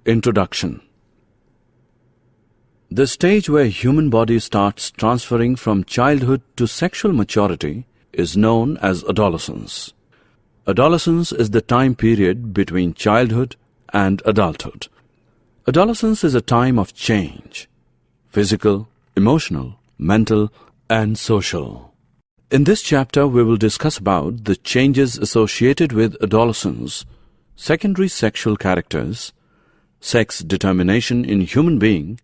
Introduction. The stage where human body starts transferring from childhood to sexual maturity is known as adolescence. Adolescence is the time period between childhood and adulthood. Adolescence is a time of change, physical, emotional, mental, and social. In this chapter, we will discuss about the changes associated with adolescence, secondary sexual characters, sex determination in human being,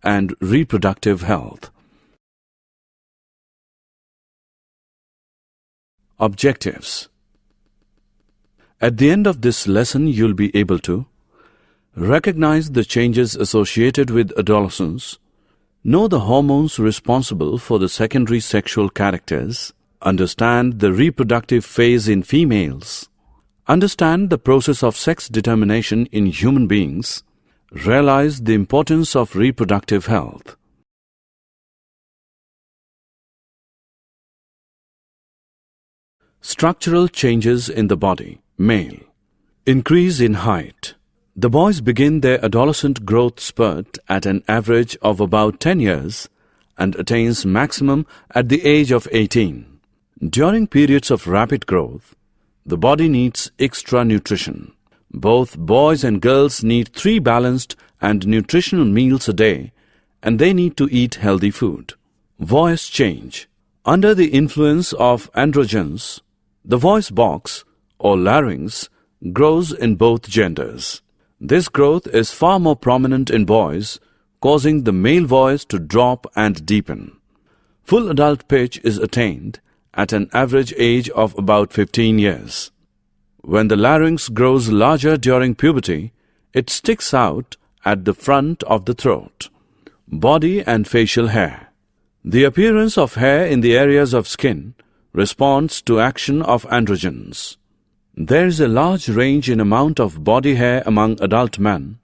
and reproductive health. Objectives. At the end of this lesson, you'll be able to recognize the changes associated with adolescence, know the hormones responsible for the secondary sexual characters, understand the reproductive phase in females, understand the process of sex determination in human beings, realize the importance of reproductive health. Structural changes in the body. Male. Increase in height. The boys begin their adolescent growth spurt at an average of about 10 years and attains maximum at the age of 18. During periods of rapid growth, the body needs extra nutrition. Both boys and girls need 3 balanced and nutritional meals a day, and they need to eat healthy food. Voice change. Under the influence of androgens, the voice box or larynx grows in both genders. This growth is far more prominent in boys, causing the male voice to drop and deepen. Full adult pitch is attained at an average age of about 15 years. When the larynx grows larger during puberty, it sticks out at the front of the throat. Body and facial hair. The appearance of hair in the areas of skin responds to action of androgens. There is a large range in amount of body hair among adult men,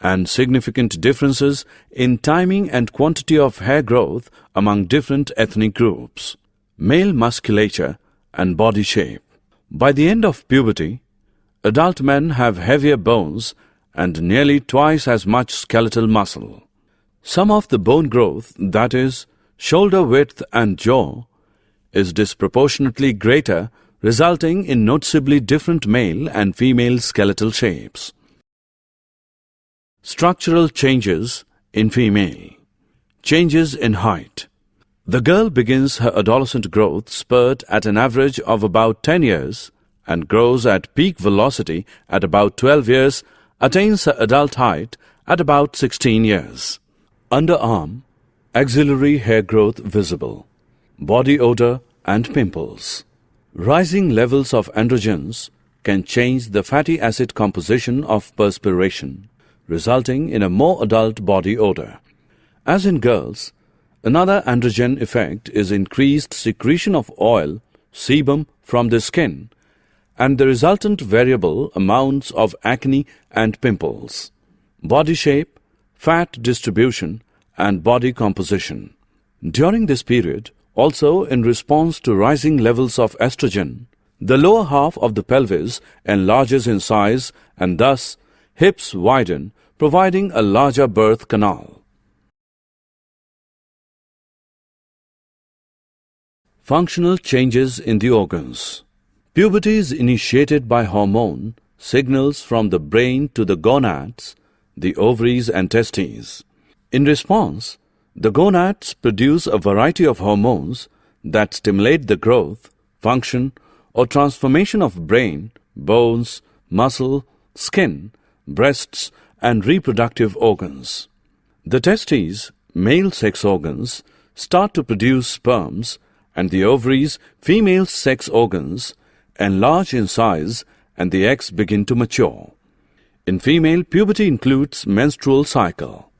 and significant differences in timing and quantity of hair growth among different ethnic groups. Male musculature and body shape. By the end of puberty, adult men have heavier bones and nearly twice as much skeletal muscle. Some of the bone growth, that is, shoulder width and jaw, is disproportionately greater, resulting in noticeably different male and female skeletal shapes. Structural changes in female. Changes in height. The girl begins her adolescent growth spurt at an average of about 10 years and grows at peak velocity at about 12 years, attains her adult height at about 16 years. Underarm, axillary hair growth visible. Body odor and pimples. Rising levels of androgens can change the fatty acid composition of perspiration, resulting in a more adult body odor. As in girls, another androgen effect is increased secretion of oil, sebum from the skin, and the resultant variable amounts of acne and pimples. Body shape, fat distribution, and body composition. During this period, also in response to rising levels of estrogen, the lower half of the pelvis enlarges in size and thus hips widen, providing a larger birth canal. Functional changes in the organs. Puberty is initiated by hormone signals from the brain to the gonads, the ovaries and testes. In response, the gonads produce a variety of hormones that stimulate the growth, function, or transformation of brain, bones, muscle, skin, breasts, and reproductive organs. The testes, male sex organs, start to produce sperms, and the ovaries, female sex organs, enlarge in size and the eggs begin to mature. In female, puberty includes menstrual cycle.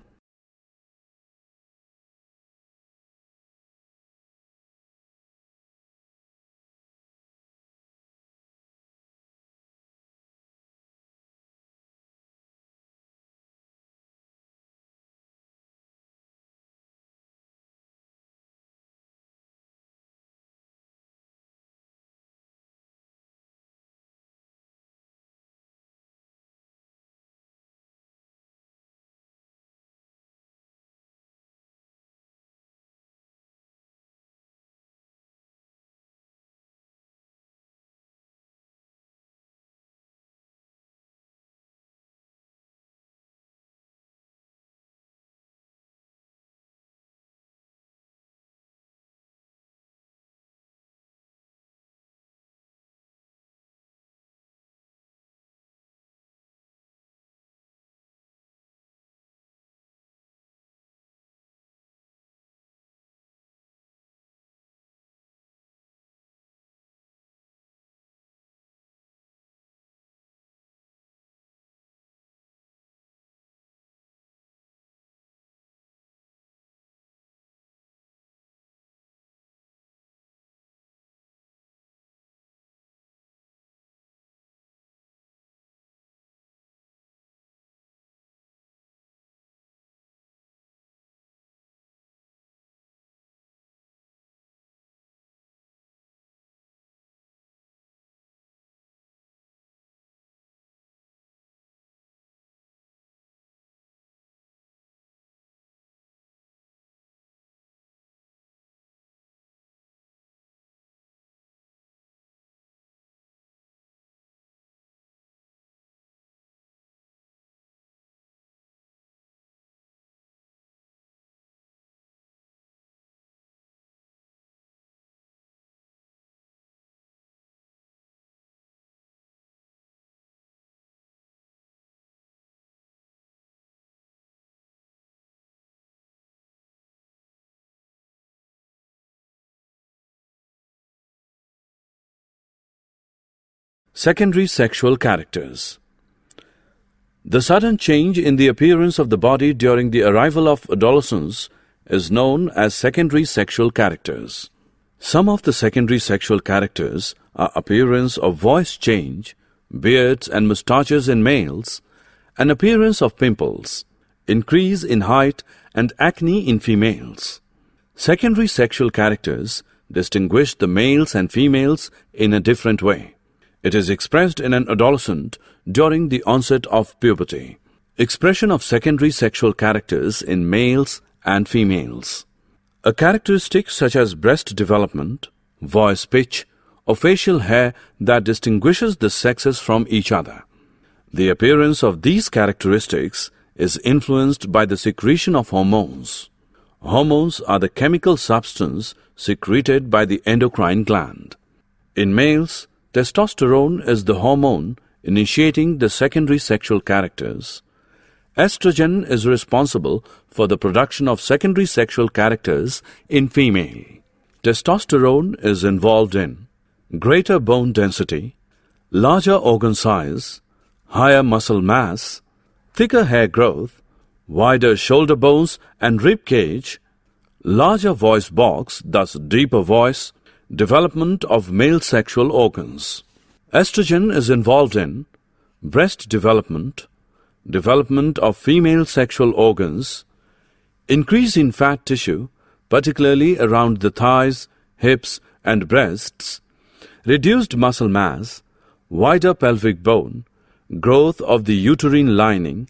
Secondary sexual characters. The sudden change in the appearance of the body during the arrival of adolescence is known as secondary sexual characters. Some of the secondary sexual characters are appearance of voice change, beards and mustaches in males, and appearance of pimples, increase in height and acne in females. Secondary sexual characters distinguish the males and females in a different way. It is expressed in an adolescent during the onset of puberty. Expression of secondary sexual characters in males and females. A characteristic such as breast development, voice pitch, or facial hair that distinguishes the sexes from each other. The appearance of these characteristics is influenced by the secretion of hormones. Hormones are the chemical substance secreted by the endocrine gland. In males, testosterone is the hormone initiating the secondary sexual characters. Estrogen is responsible for the production of secondary sexual characters in female. Testosterone is involved in greater bone density, larger organ size, higher muscle mass, thicker hair growth, wider shoulder bones and rib cage, larger voice box, thus deeper voice, development of male sexual organs. Estrogen is involved in breast development, development of female sexual organs, increase in fat tissue, particularly around the thighs, hips and breasts, reduced muscle mass, wider pelvic bone, growth of the uterine lining,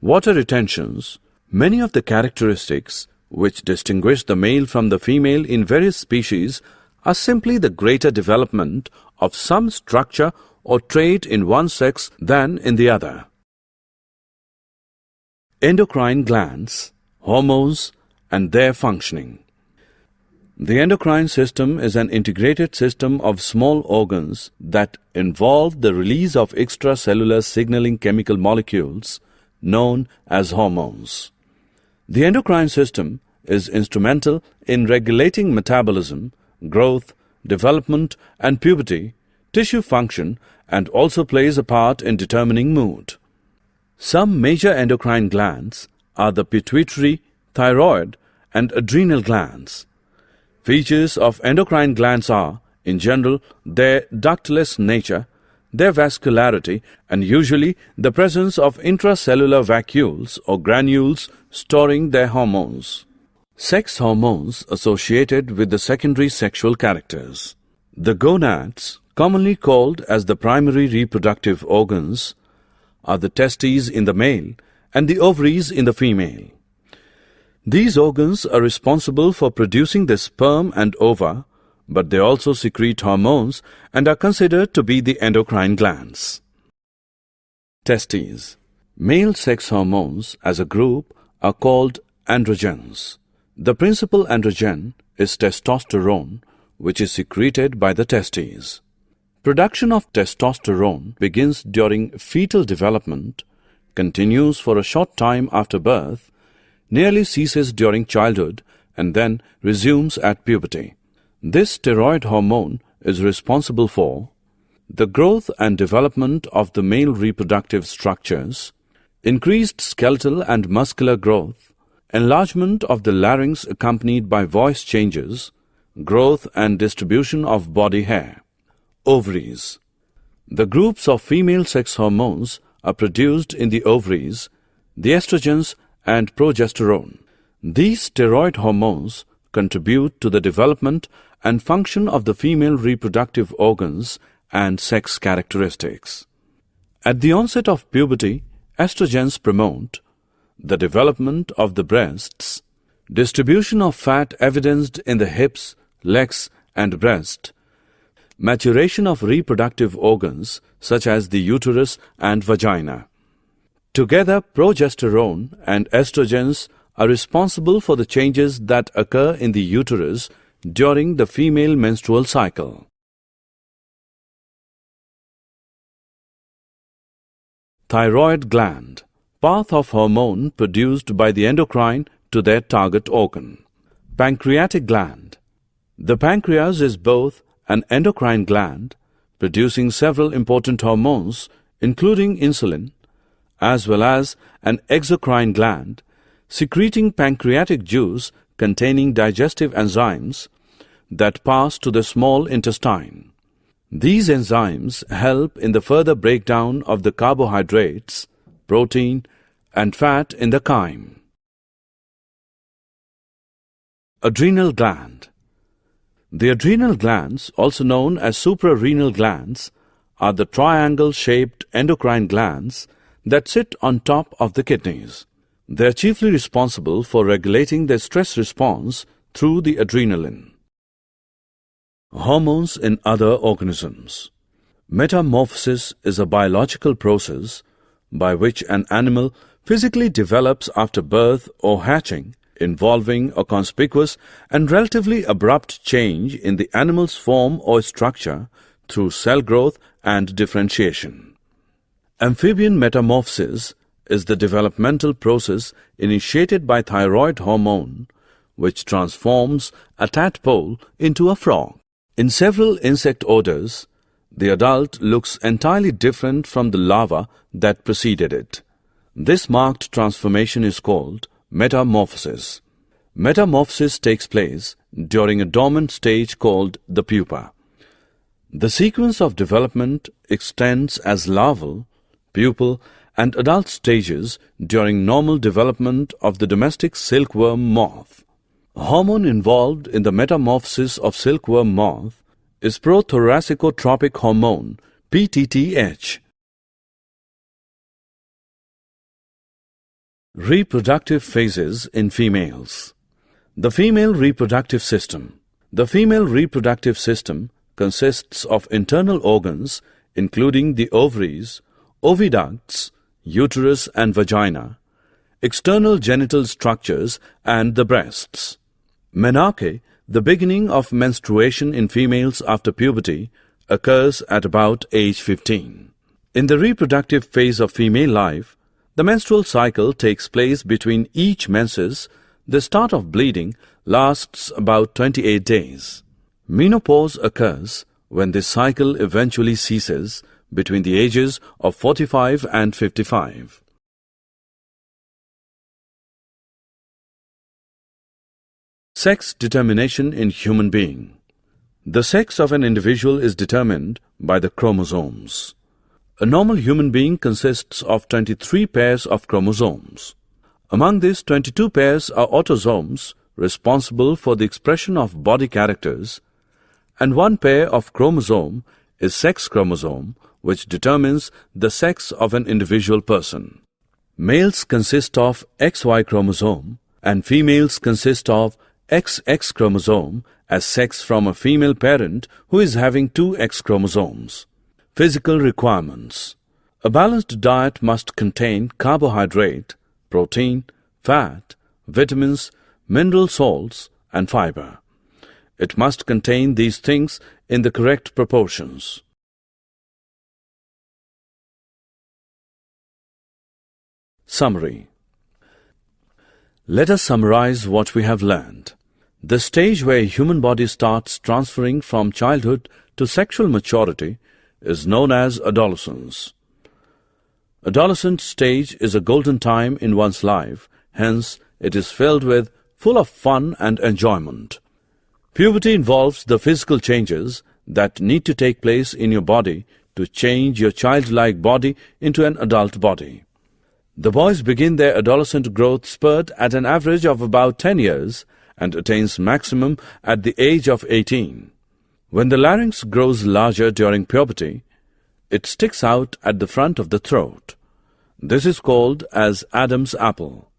water retentions. Many of the characteristics which distinguish the male from the female in various species are simply the greater development of some structure or trait in one sex than in the other. Endocrine glands, hormones, and their functioning. The endocrine system is an integrated system of small organs that involve the release of extracellular signaling chemical molecules known as hormones. The endocrine system is instrumental in regulating metabolism, growth, development, and puberty, tissue function, and also plays a part in determining mood. Some major endocrine glands are the pituitary, thyroid, and adrenal glands. Features of endocrine glands are, in general, their ductless nature, their vascularity, and usually the presence of intracellular vacuoles or granules storing their hormones. Sex hormones associated with the secondary sexual characters. The gonads, commonly called as the primary reproductive organs, are the testes in the male and the ovaries in the female. These organs are responsible for producing the sperm and ova, but they also secrete hormones and are considered to be the endocrine glands. Testes. Male sex hormones as a group are called androgens. The principal androgen is testosterone, which is secreted by the testes. Production of testosterone begins during fetal development, continues for a short time after birth, nearly ceases during childhood, and then resumes at puberty. This steroid hormone is responsible for the growth and development of the male reproductive structures, increased skeletal and muscular growth, enlargement of the larynx accompanied by voice changes, growth and distribution of body hair. Ovaries. The groups of female sex hormones are produced in the ovaries, the estrogens and progesterone. These steroid hormones contribute to the development and function of the female reproductive organs and sex characteristics. At the onset of puberty, estrogens promote the development of the breasts, distribution of fat evidenced in the hips, legs and breast, maturation of reproductive organs such as the uterus and vagina. Together, progesterone and estrogens are responsible for the changes that occur in the uterus during the female menstrual cycle. Thyroid gland. Path of hormone produced by the endocrine to their target organ. Pancreatic gland. The pancreas is both an endocrine gland, producing several important hormones, including insulin, as well as an exocrine gland, secreting pancreatic juice containing digestive enzymes that pass to the small intestine. These enzymes help in the further breakdown of the carbohydrates, protein, and fat in the chyme. Adrenal gland. The adrenal glands, also known as suprarenal glands, are the triangle-shaped endocrine glands that sit on top of the kidneys. They are chiefly responsible for regulating the stress response through the adrenaline. Hormones in other organisms. Metamorphosis is a biological process by which an animal physically develops after birth or hatching, involving a conspicuous and relatively abrupt change in the animal's form or structure through cell growth and differentiation. Amphibian metamorphosis is the developmental process initiated by thyroid hormone, which transforms a tadpole into a frog. In several insect orders, the adult looks entirely different from the larva that preceded it. This marked transformation is called metamorphosis. Metamorphosis takes place during a dormant stage called the pupa. The sequence of development extends as larval, pupal, and adult stages during normal development of the domestic silkworm moth. A hormone involved in the metamorphosis of silkworm moth is prothoracicotropic hormone, PTTH. Reproductive phases in females. The female reproductive system. The female reproductive system consists of internal organs including the ovaries, oviducts, uterus and vagina, external genital structures and the breasts. Menarche, the beginning of menstruation in females after puberty, occurs at about age 15. In the reproductive phase of female life, the menstrual cycle takes place between each menses. The start of bleeding lasts about 28 days. Menopause occurs when this cycle eventually ceases between the ages of 45 and 55. Sex determination in human being. The sex of an individual is determined by the chromosomes. A normal human being consists of 23 pairs of chromosomes. Among these, 22 pairs are autosomes responsible for the expression of body characters, and one pair of chromosome is sex chromosome, which determines the sex of an individual person. Males consist of XY chromosome and females consist of XX chromosome as sex from a female parent who is having two X chromosomes. Physical requirements. A balanced diet must contain carbohydrate, protein, fat, vitamins, mineral salts, and fiber. It must contain these things in the correct proportions. Summary. Let us summarize what we have learned. The stage where a human body starts transferring from childhood to sexual maturity is known as adolescence. Adolescent stage is a golden time in one's life, hence it is filled with full of fun and enjoyment. Puberty involves the physical changes that need to take place in your body to change your childlike body into an adult body. The boys begin their adolescent growth spurt at an average of about 10 years and attains maximum at the age of 18. When the larynx grows larger during puberty, it sticks out at the front of the throat. This is called as Adam's apple.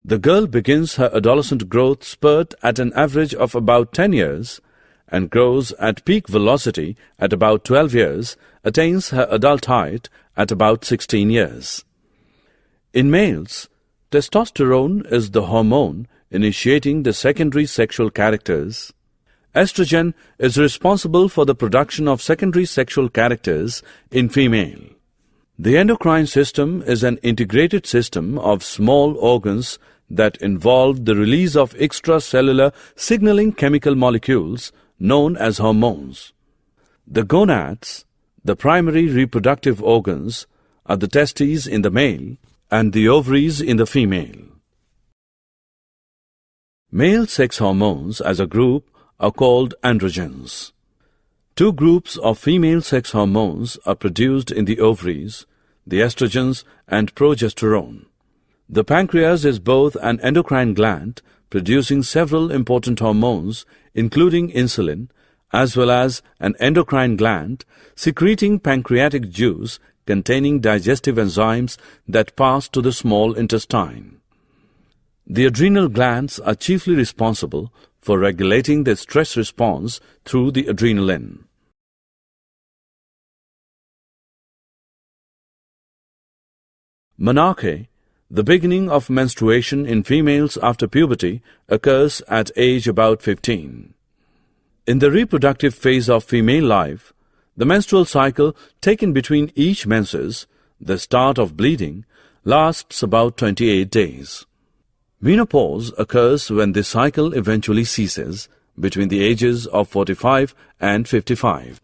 The girl begins her adolescent growth spurt at an average of about 10 years and grows at peak velocity at about 12 years, attains her adult height at about 16 years. In males, testosterone is the hormone initiating the secondary sexual characters. Estrogen is responsible for the production of secondary sexual characters in female. The endocrine system is an integrated system of small organs that involve the release of extracellular signaling chemical molecules known as hormones. The gonads, the primary reproductive organs, are the testes in the male and the ovaries in the female. Male sex hormones as a group are called androgens. Two groups of female sex hormones are produced in the ovaries, the estrogens and progesterone. The pancreas is both an endocrine gland producing several important hormones including insulin, as well as an endocrine gland secreting pancreatic juice containing digestive enzymes that pass to the small intestine. The adrenal glands are chiefly responsible for regulating the stress response through the adrenaline. Menarche, the beginning of menstruation in females after puberty, occurs at age about 15. In the reproductive phase of female life, the menstrual cycle taken between each menses, the start of bleeding, lasts about 28 days. Menopause occurs when this cycle eventually ceases between the ages of 45 and 55.